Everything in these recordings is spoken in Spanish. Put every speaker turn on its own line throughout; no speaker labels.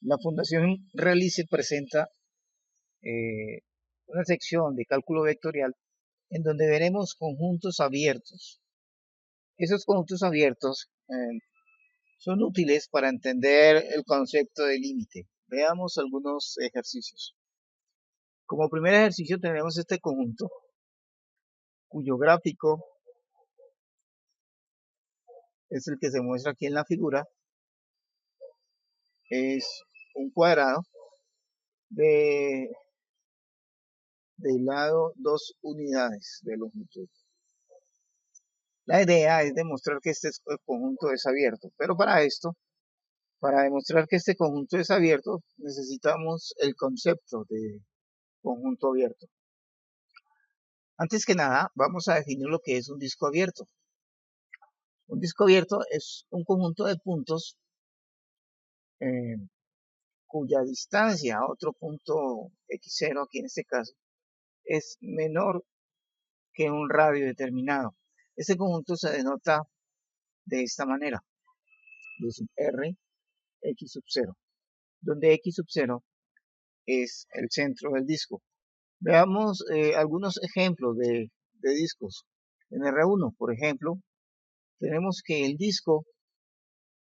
La Fundación Realice presenta una sección de cálculo vectorial en donde veremos conjuntos abiertos. Esos conjuntos abiertos son útiles para entender el concepto de límite. Veamos algunos ejercicios. Como primer ejercicio tenemos este conjunto, cuyo gráfico es el que se muestra aquí en la figura. Es un cuadrado de lado 2 unidades de longitud. La idea es demostrar que este conjunto es abierto, pero para esto, para demostrar que este conjunto es abierto, necesitamos el concepto de conjunto abierto. Antes que nada, vamos a definir lo que es un disco abierto. Un disco abierto es un conjunto de puntos cuya distancia a otro punto x0, aquí en este caso, es menor que un radio determinado. Este conjunto se denota de esta manera, de sub r, x sub 0, donde x sub 0 es el centro del disco. Veamos algunos ejemplos de discos. En R1, por ejemplo, tenemos que el disco,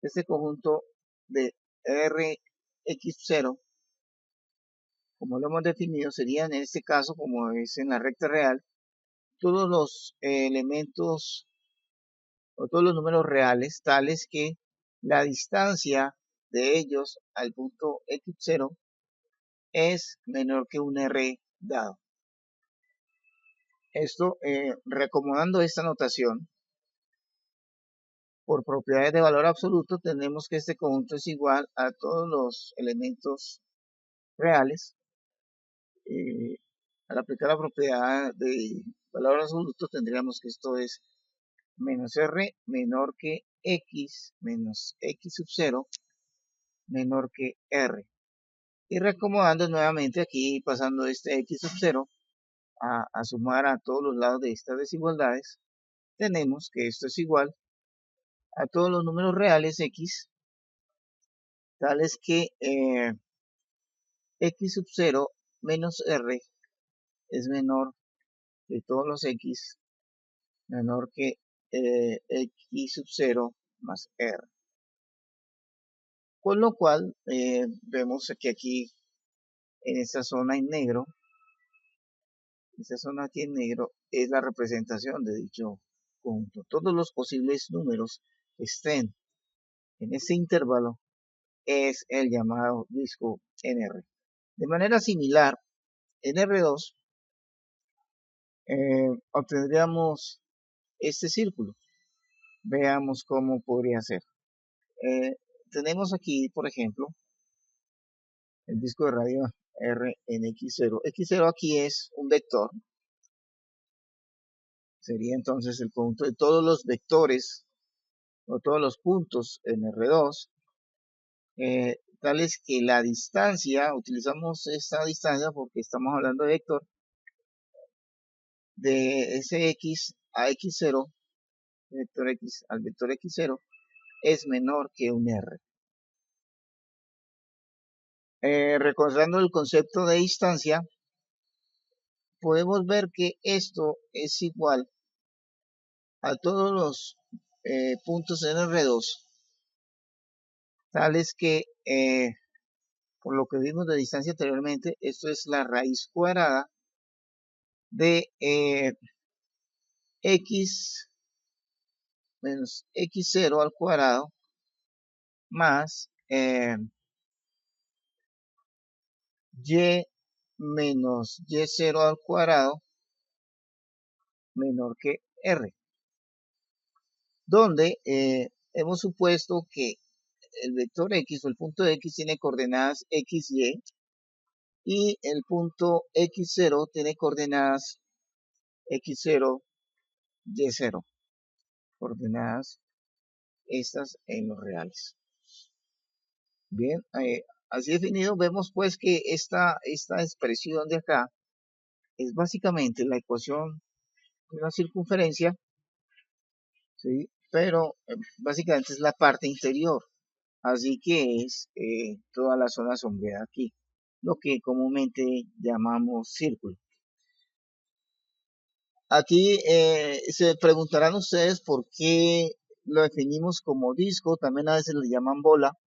este conjunto de Rx0, como lo hemos definido, sería en este caso, como es en la recta real, todos los elementos o todos los números reales, tales que la distancia de ellos al punto x0 es menor que un r dado. Esto, reacomodando esta notación, por propiedades de valor absoluto, tenemos que este conjunto es igual a todos los elementos reales. Al aplicar la propiedad de valor absoluto, tendríamos que esto es menos r menor que x menos x sub 0 menor que r. Y reacomodando nuevamente aquí, pasando este x sub 0 a sumar a todos los lados de estas desigualdades, tenemos que esto es igual a todos los números reales x, tales que x sub 0 menos r es menor que todos los x menor que x sub 0 más r. Con lo cual, vemos que aquí en esta zona en negro, esta zona aquí en negro es la representación de dicho conjunto. Todos los posibles números que estén en este intervalo es el llamado disco NR. De manera similar, en R2 obtendríamos este círculo. Veamos cómo podría ser. Tenemos aquí, por ejemplo, el disco de radio R en X0. X0 aquí es un vector. Sería entonces el conjunto de todos los vectores o todos los puntos en R2, tales que la distancia, utilizamos esta distancia porque estamos hablando de vector, de ese X a X0, vector X al vector X0, es menor que un R. Recordando el concepto de distancia, podemos ver que esto es igual a todos los puntos en R2, tales que, por lo que vimos de distancia anteriormente, esto es la raíz cuadrada de x menos x0 al cuadrado más y menos y0 al cuadrado menor que r, donde hemos supuesto que el vector x o el punto x tiene coordenadas x, y el punto x0 tiene coordenadas x0, y0, coordenadas estas en los reales. Bien, así definido, vemos pues que esta expresión de acá es básicamente la ecuación de una circunferencia, ¿sí? Pero básicamente es la parte interior. así que es toda la zona sombreada aquí, lo que comúnmente llamamos círculo. Aquí se preguntarán ustedes por qué lo definimos como disco, también a veces le llaman bola.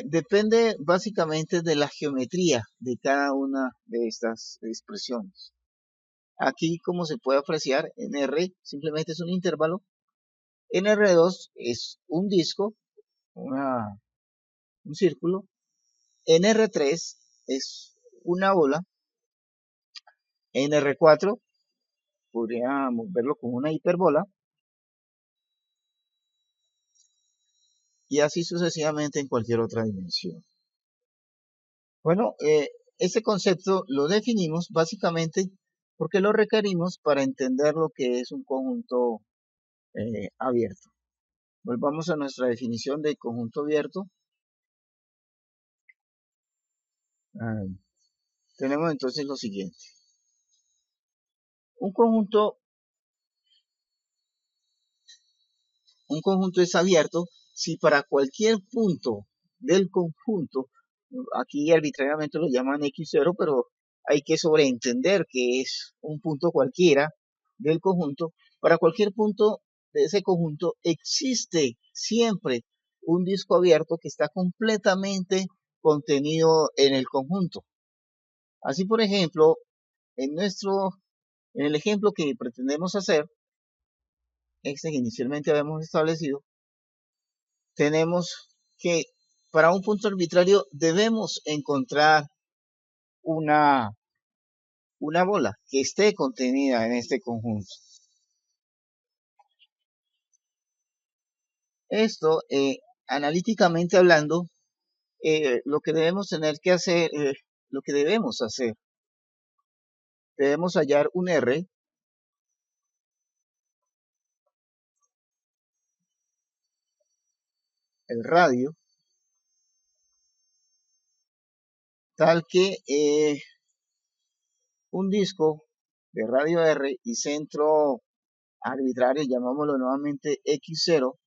Depende básicamente de la geometría de cada una de estas expresiones. Aquí, como se puede apreciar, en R simplemente es un intervalo, en R2 es un disco, un círculo, en R3 es una bola, en R4 podríamos verlo como una hiperbola, y así sucesivamente en cualquier otra dimensión. Bueno, este concepto lo definimos básicamente porque lo requerimos para entender lo que es un conjunto abierto. Volvamos a nuestra definición de conjunto abierto. Tenemos entonces lo siguiente. Un conjunto es abierto si para cualquier punto del conjunto, aquí arbitrariamente lo llaman X0, pero hay que sobreentender que es un punto cualquiera del conjunto, para cualquier punto de ese conjunto existe siempre un disco abierto que está completamente contenido en el conjunto. Así, por ejemplo, en el ejemplo que pretendemos hacer, este que inicialmente habíamos establecido, tenemos que para un punto arbitrario debemos encontrar una bola que esté contenida en este conjunto. Esto, analíticamente hablando, lo que debemos tener que hacer, debemos hallar un R el radio, tal que un disco de radio R y centro arbitrario, llamámoslo nuevamente X0,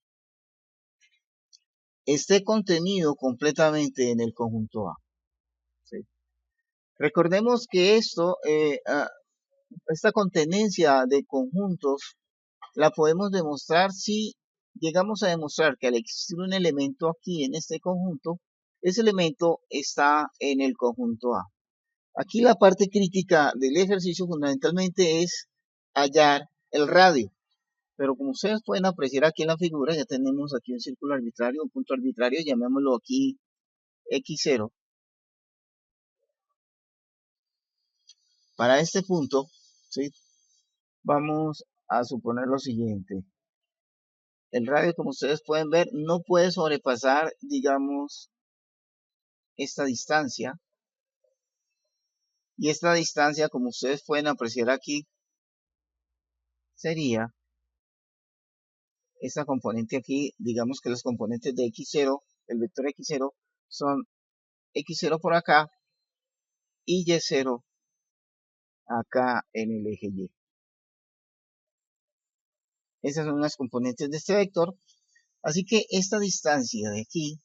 esté contenido completamente en el conjunto A. ¿Sí? Recordemos que esta contenencia de conjuntos la podemos demostrar si llegamos a demostrar que al existir un elemento aquí en este conjunto, ese elemento está en el conjunto A. Aquí la parte crítica del ejercicio fundamentalmente es hallar el radio. Pero como ustedes pueden apreciar aquí en la figura, ya tenemos aquí un círculo arbitrario, un punto arbitrario, llamémoslo aquí X0. Para este punto, ¿sí? Vamos a suponer lo siguiente. El radio, como ustedes pueden ver, no puede sobrepasar, digamos, esta distancia. Y esta distancia, como ustedes pueden apreciar aquí, sería esta componente aquí. Digamos que los componentes de X0, el vector X0, son X0 por acá y Y0 acá en el eje Y. Esas son las componentes de este vector. Así que esta distancia de aquí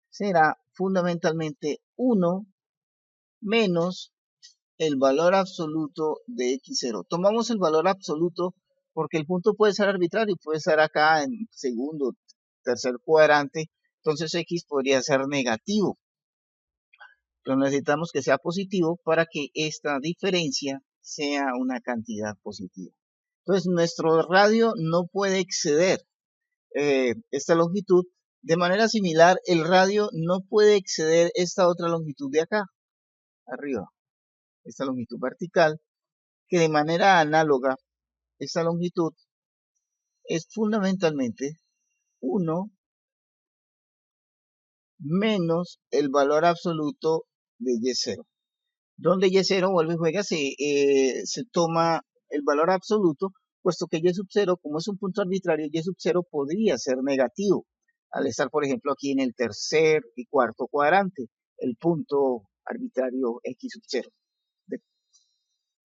será fundamentalmente 1 menos el valor absoluto de X0. Tomamos el valor absoluto porque el punto puede ser arbitrario, puede estar acá en segundo, tercer cuadrante, entonces X podría ser negativo. Pero necesitamos que sea positivo para que esta diferencia sea una cantidad positiva. Entonces nuestro radio no puede exceder esta longitud. De manera similar, el radio no puede exceder esta otra longitud de acá, arriba, esta longitud vertical, que de manera análoga, esta longitud es fundamentalmente 1 menos el valor absoluto de Y0. Donde Y0 vuelve y juega, se toma el valor absoluto, puesto que Y sub 0, como es un punto arbitrario, Y sub 0 podría ser negativo, al estar, por ejemplo, aquí en el tercer y cuarto cuadrante, el punto arbitrario X sub 0,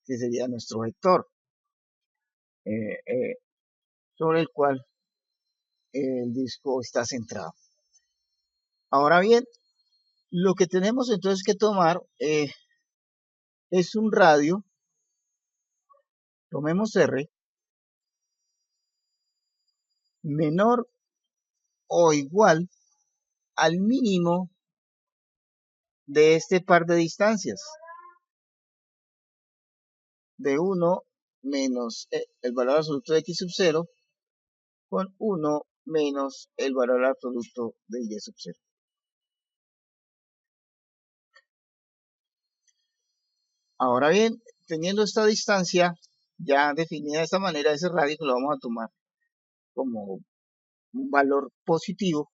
que sería nuestro vector, sobre el cual el disco está centrado. Ahora bien, lo que tenemos entonces que tomar es un radio, tomemos R, menor o igual al mínimo de este par de distancias, de 1 menos el valor absoluto de x sub 0 con 1 menos el valor absoluto de y sub 0. Ahora bien, teniendo esta distancia ya definida de esta manera, ese radio que lo vamos a tomar como un valor positivo,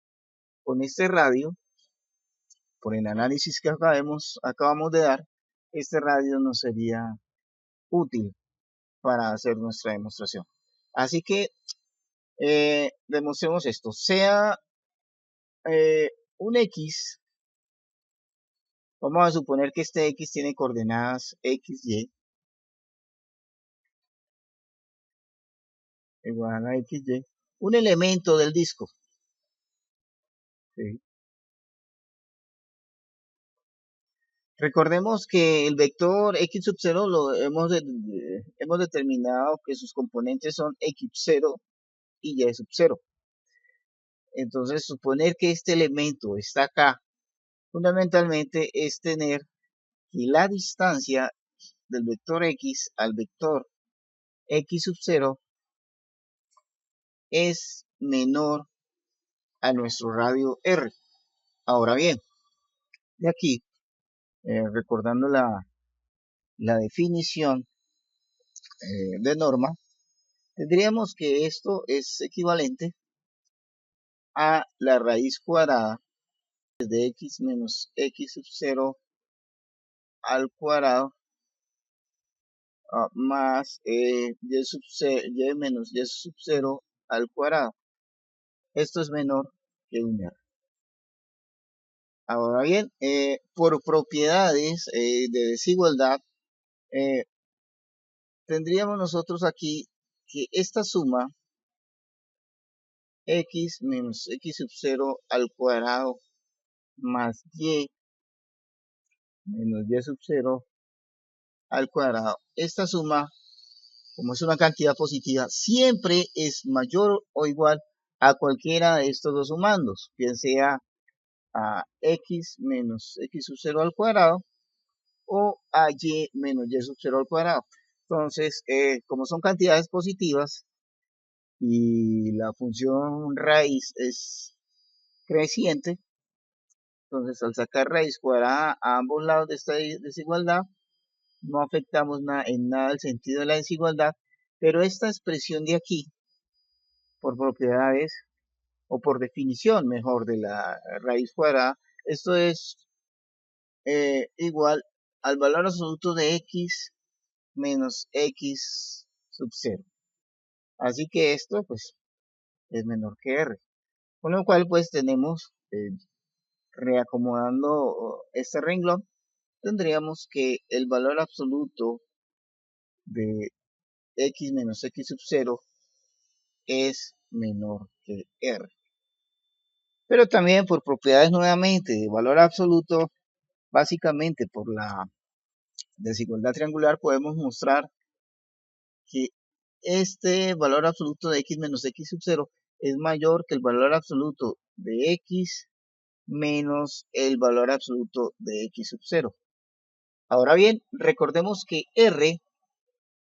con este radio, por el análisis que acabamos de dar, este radio nos sería útil para hacer nuestra demostración. Así que demostremos esto. Sea un X, vamos a suponer que este X tiene coordenadas X, Y, igual a X, Y, un elemento del disco. ¿Sí? Recordemos que el vector X sub 0 hemos determinado que sus componentes son X0 y Y sub 0. Entonces, suponer que este elemento está acá, fundamentalmente es tener que la distancia del vector X al vector X sub 0 es menor a nuestro radio R. Ahora bien, de aquí, recordando la definición de norma, tendríamos que esto es equivalente a la raíz cuadrada de x menos x sub 0 al cuadrado más y menos y sub 0 al cuadrado. Esto es menor que 1R. Ahora bien, por propiedades de desigualdad, tendríamos nosotros aquí que esta suma x menos x sub 0 al cuadrado más y menos y sub 0 al cuadrado, esta suma, como es una cantidad positiva, siempre es mayor o igual a cualquiera de estos dos sumandos, bien sea a x menos x sub 0 al cuadrado o a y menos y sub 0 al cuadrado. Entonces, como son cantidades positivas y la función raíz es creciente, entonces al sacar raíz cuadrada a ambos lados de esta desigualdad, no afectamos en nada el sentido de la desigualdad, pero esta expresión de aquí, por propiedades o por definición mejor de la raíz cuadrada, esto es igual al valor absoluto de x menos x sub 0. Así que esto pues es menor que r. Con lo cual pues tenemos, reacomodando este renglón, tendríamos que el valor absoluto de x menos x sub 0 es menor que r. Pero también por propiedades nuevamente de valor absoluto, básicamente por la desigualdad triangular, podemos mostrar que este valor absoluto de x menos x sub 0 es mayor que el valor absoluto de x menos el valor absoluto de x sub 0. Ahora bien, recordemos que r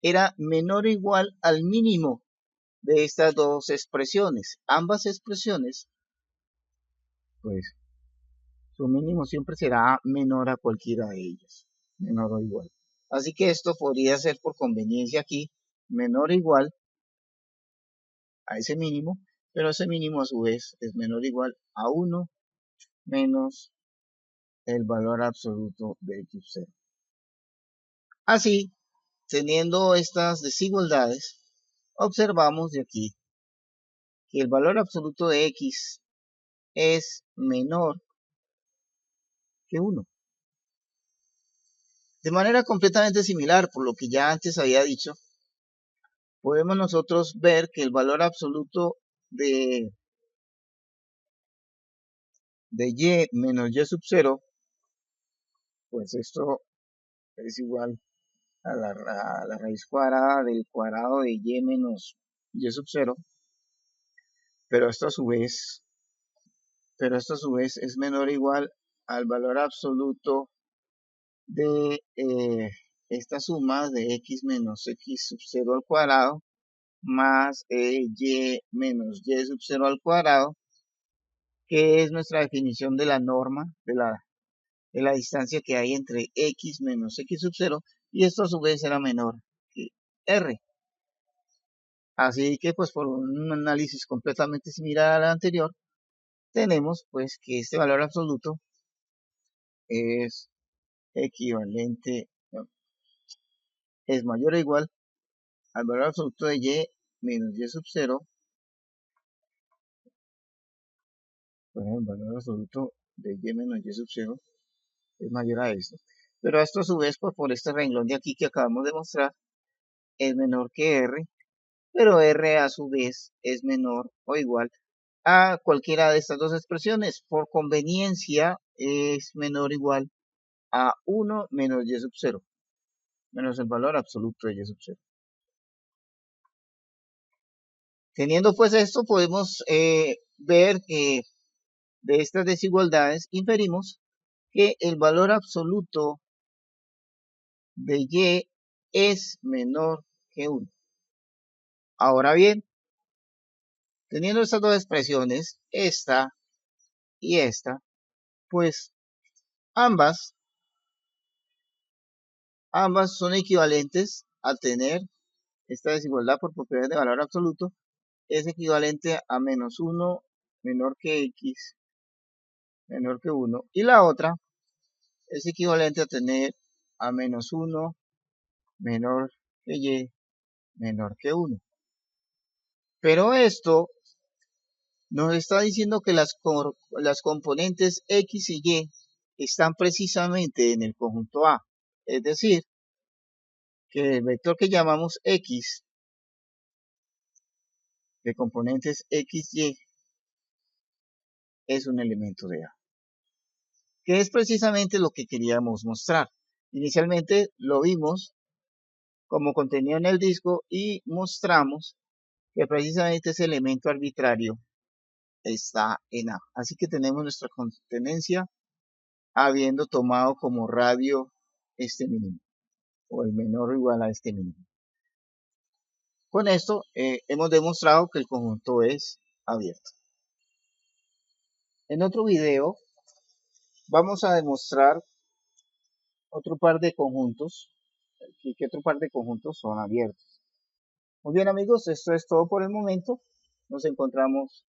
era menor o igual al mínimo de estas dos expresiones. Ambas expresiones, pues, su mínimo siempre será menor a cualquiera de ellas, menor o igual. Así que esto podría ser por conveniencia aquí, menor o igual a ese mínimo, pero ese mínimo a su vez es menor o igual a 1 menos el valor absoluto de x0. Así, teniendo estas desigualdades, observamos de aquí que el valor absoluto de x es menor que 1. De manera completamente similar, por lo que ya antes había dicho, podemos nosotros ver que el valor absoluto de de y menos y sub 0, pues esto es igual a la raíz cuadrada del cuadrado de y menos y sub 0, pero esto a su vez, es menor o igual al valor absoluto de esta suma de x menos x sub 0 al cuadrado más y menos y sub 0 al cuadrado, que es nuestra definición de la norma de la distancia que hay entre x menos x sub 0, y esto a su vez será menor que r. Así que pues por un análisis completamente similar al anterior, tenemos pues que este valor absoluto es equivalente, no, es mayor o igual al valor absoluto de y menos y sub 0, pues el valor absoluto de y menos y sub 0 es mayor a esto. Pero esto a su vez, pues por este renglón de aquí que acabamos de mostrar, es menor que r, pero r a su vez es menor o igual a cualquiera de estas dos expresiones. Por conveniencia es menor o igual a 1 menos y sub 0, menos el valor absoluto de y sub 0. Teniendo pues esto, podemos ver que de estas desigualdades inferimos que el valor absoluto de y es menor que 1. Ahora bien, teniendo estas dos expresiones, esta y esta, pues ambas son equivalentes a tener esta desigualdad por propiedades de valor absoluto, es equivalente a menos 1 menor que x menor que 1, y la otra es equivalente a tener a menos 1 menor que y menor que 1. Pero esto nos está diciendo que las componentes x y y están precisamente en el conjunto A. Es decir, que el vector que llamamos x de componentes x, y es un elemento de A, que es precisamente lo que queríamos mostrar. Inicialmente lo vimos como contenido en el disco y mostramos que precisamente ese elemento arbitrario está en A. Así que tenemos nuestra contenencia habiendo tomado como radio este mínimo, o el menor o igual a este mínimo. Con esto hemos demostrado que el conjunto es abierto. En otro video vamos a demostrar otro par de conjuntos, y que otro par de conjuntos son abiertos. Muy bien amigos, esto es todo por el momento. Nos encontramos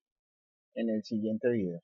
en el siguiente video.